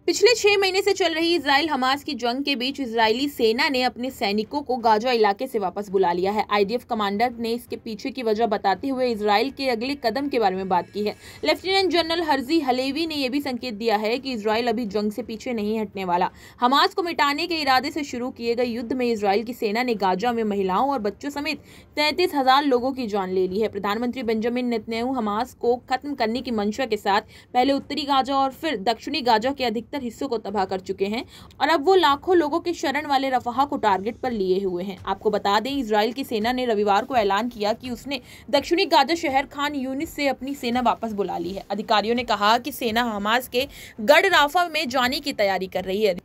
पिछले 6 महीने से चल रही इजराइल हमास की जंग के बीच इजरायली सेना ने अपने सैनिकों को गाजा इलाके से वापस बुला लिया है। आईडीएफ कमांडर ने इसके पीछे की वजह बताते हुए इजराइल के अगले कदम के बारे में बात की है। लेफ्टिनेंट जनरल हर्जी हलेवी ने यह भी संकेत दिया है कि इजराइल अभी जंग से पीछे नहीं हटने वाला। हमास को मिटाने के इरादे से शुरू किए गए युद्ध में इजराइल की सेना ने गाजा में महिलाओं और बच्चों समेत 33,000 लोगों की जान ले ली है। प्रधानमंत्री बेंजामिन नेतन्याहू हमास को खत्म करने की मंशा के साथ पहले उत्तरी गाजा और फिर दक्षिणी गाजा के अधिकतर हिस्सों को तबाह कर चुके हैं और अब वो लाखों लोगों के शरण वाले रफाह को टारगेट पर लिए हुए हैं। आपको बता दें, इजराइल की सेना ने रविवार को ऐलान किया कि उसने दक्षिणी गाजा शहर खान यूनिस से अपनी सेना वापस बुला ली है। अधिकारियों ने कहा कि सेना हमास के गढ़ राफा में जाने की तैयारी कर रही है।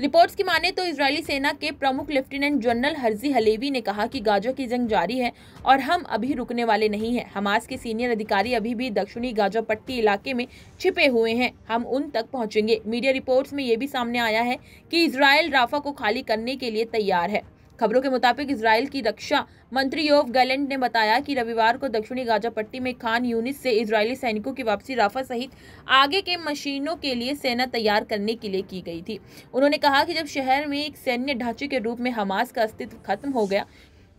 रिपोर्ट्स की माने तो इजरायली सेना के प्रमुख लेफ्टिनेंट जनरल हर्जी हलेवी ने कहा कि गाजा की जंग जारी है और हम अभी रुकने वाले नहीं हैं। हमास के सीनियर अधिकारी अभी भी दक्षिणी गाजा पट्टी इलाके में छिपे हुए हैं, हम उन तक पहुंचेंगे। मीडिया रिपोर्ट्स में यह भी सामने आया है कि इजराइल राफा को खाली करने के लिए तैयार है। खबरों के मुताबिक इजराइल की रक्षा मंत्री योव गैलेंट ने बताया कि रविवार को दक्षिणी गाजा पट्टी में खान यूनिस से इजरायली सैनिकों की वापसी राफा सहित आगे के मशीनों के लिए सेना तैयार करने के लिए की गई थी। उन्होंने कहा कि जब शहर में एक सैन्य ढांचे के रूप में हमास का अस्तित्व खत्म हो गया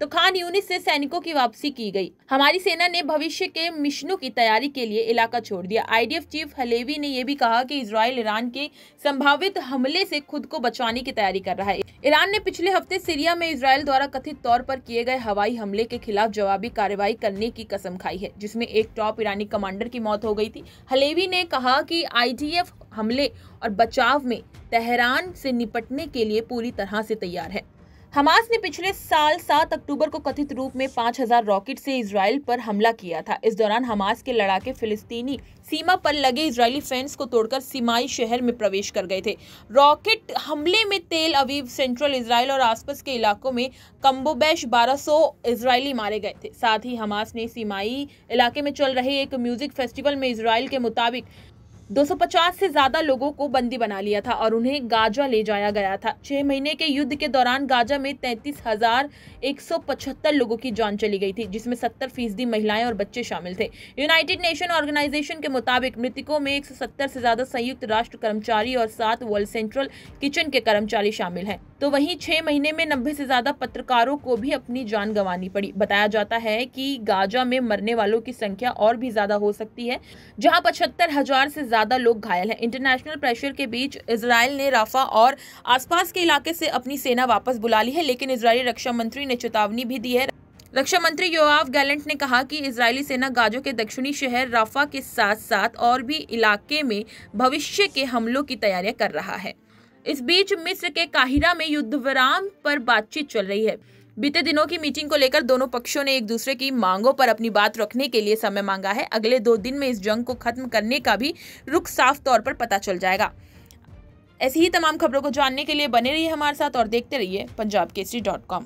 तो खान यूनिस से सैनिकों की वापसी की गई। हमारी सेना ने भविष्य के मिशनों की तैयारी के लिए इलाका छोड़ दिया। आईडीएफ चीफ हलेवी ने यह भी कहा कि इजराइल ईरान के संभावित हमले से खुद को बचाने की तैयारी कर रहा है। ईरान ने पिछले हफ्ते सीरिया में इजराइल द्वारा कथित तौर पर किए गए हवाई हमले के खिलाफ जवाबी कार्रवाई करने की कसम खाई है, जिसमें एक टॉप ईरानी कमांडर की मौत हो गई थी। हलेवी ने कहा कि आईडीएफ हमले और बचाव में तेहरान से निपटने के लिए पूरी तरह से तैयार है। हमास ने पिछले साल 7 अक्टूबर को कथित रूप में 5,000 रॉकेट से इजराइल पर हमला किया था। इस दौरान हमास के लड़ाके फिलिस्तीनी सीमा पर लगे इजरायली फेंस को तोड़कर सीमाई शहर में प्रवेश कर गए थे। रॉकेट हमले में तेल अवीव, सेंट्रल इजराइल और आसपास के इलाकों में कम्बोबेश 1200 इजरायली मारे गए थे। साथ ही हमास ने सीमाई इलाके में चल रहे एक म्यूजिक फेस्टिवल में इजराइल के मुताबिक 250 से ज्यादा लोगों को बंदी बना लिया था और उन्हें गाजा ले जाया गया था। 6 महीने के युद्ध के दौरान गाजा में 33,175 लोगों की जान चली गई थी, जिसमें 70% महिलाएं और बच्चे शामिल थे। यूनाइटेड नेशन ऑर्गेनाइजेशन के मुताबिक मृतकों में 170 से ज्यादा संयुक्त राष्ट्र कर्मचारी और 7 वर्ल्ड सेंट्रल किचन के कर्मचारी शामिल हैं। तो वहीं 6 महीने में 90 से ज्यादा पत्रकारों को भी अपनी जान गंवानी पड़ी। बताया जाता है कि गाजा में मरने वालों की संख्या और भी ज्यादा हो सकती है, जहां 75,000 से ज्यादा लोग घायल हैं। इंटरनेशनल प्रेशर के बीच इजराइल ने राफा और आसपास के इलाके से अपनी सेना वापस बुला ली है, लेकिन इजरायली रक्षा मंत्री ने चेतावनी भी दी है। रक्षा मंत्री योआव गैलेंट ने कहा कि इजरायली सेना गाजा के दक्षिणी शहर राफा के साथ साथ और भी इलाके में भविष्य के हमलों की तैयारियां कर रहा है। इस बीच मिस्र के काहिरा में युद्ध विराम पर बातचीत चल रही है। बीते दिनों की मीटिंग को लेकर दोनों पक्षों ने एक दूसरे की मांगों पर अपनी बात रखने के लिए समय मांगा है। अगले 2 दिन में इस जंग को खत्म करने का भी रुख साफ तौर पर पता चल जाएगा। ऐसी ही तमाम खबरों को जानने के लिए बने रहिए हमारे साथ और देखते रहिए punjabkesari.com।